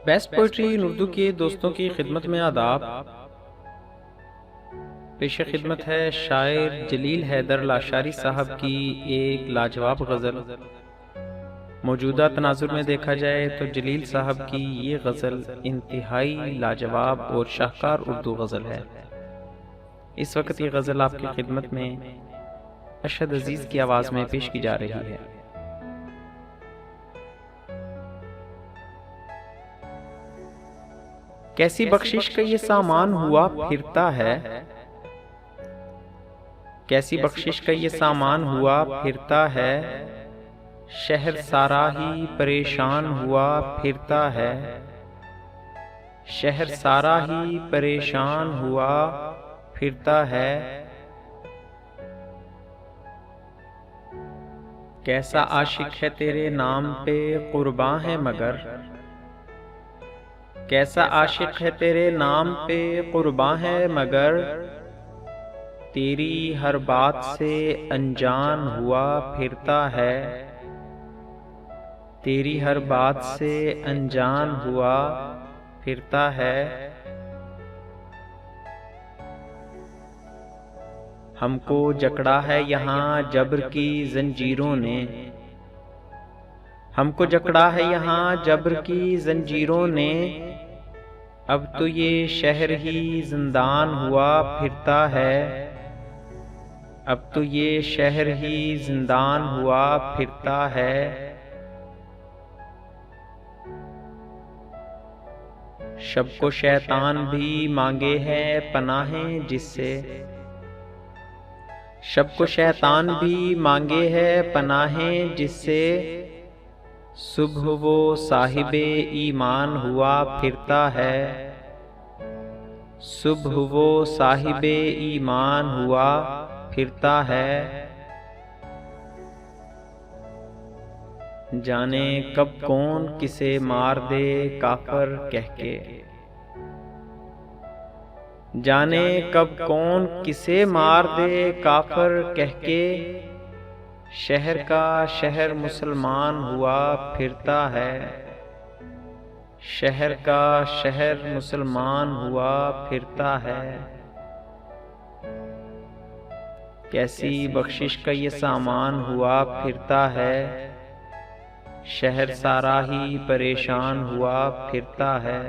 Best poetry इन उर्दू के दोस्तों की खिदमत में आदाब। पेश खिदमत है शायर जलील हैदर लाशारी साहब की एक लाजवाब गज़ल। मौजूदा तनाजुर में देखा जाए तो जलील साहब की ये गज़ल इंतहाई लाजवाब और शाहकार उर्दू गज़ल है। इस वक्त ये गज़ल आपकी खिदमत में अशद अजीज़ की आवाज़ में पेश की जा रही है। कैसी बख्शिश का ये सामान हुआ फिरता है, कैसी बख्शिश का ये सामान हुआ फिरता है, शहर सारा ही परेशान हुआ फिरता है, शहर सारा ही परेशान हुआ फिरता है। कैसा आशिक है तेरे नाम पे कुर्बान है मगर, कैसा आशिक है तेरे नाम पे कुर्बान है मगर, तेरी हर बात से अनजान हुआ फिरता है, तेरी हर बात से अनजान हुआ फिरता है। हमको जकड़ा है यहाँ जबर की जंजीरों ने, हमको जकड़ा है यहाँ जबर की जंजीरों ने, अब तो ये शहर ही जिंदान हुआ फिरता है, अब तो ये शहर ही जिंदान हुआ फिरता है। शब को शैतान भी मांगे हैं पनाहें जिससे, शब को शैतान भी मांगे हैं पनाहें जिससे, सुबह वो साहिबे ईमान हुआ फिरता है, सुबह वो साहिबे ईमान हुआ फिरता है। जाने कब कौन किसे मार दे काफर कह के, जाने कब कौन किसे मार दे काफर कह के, शहर का शहर मुसलमान हुआ फिरता है, शहर का शहर मुसलमान हुआ फिरता है। कैसी बख्शिश का ये सामान हुआ फिरता है, शहर सारा ही परेशान हुआ फिरता है।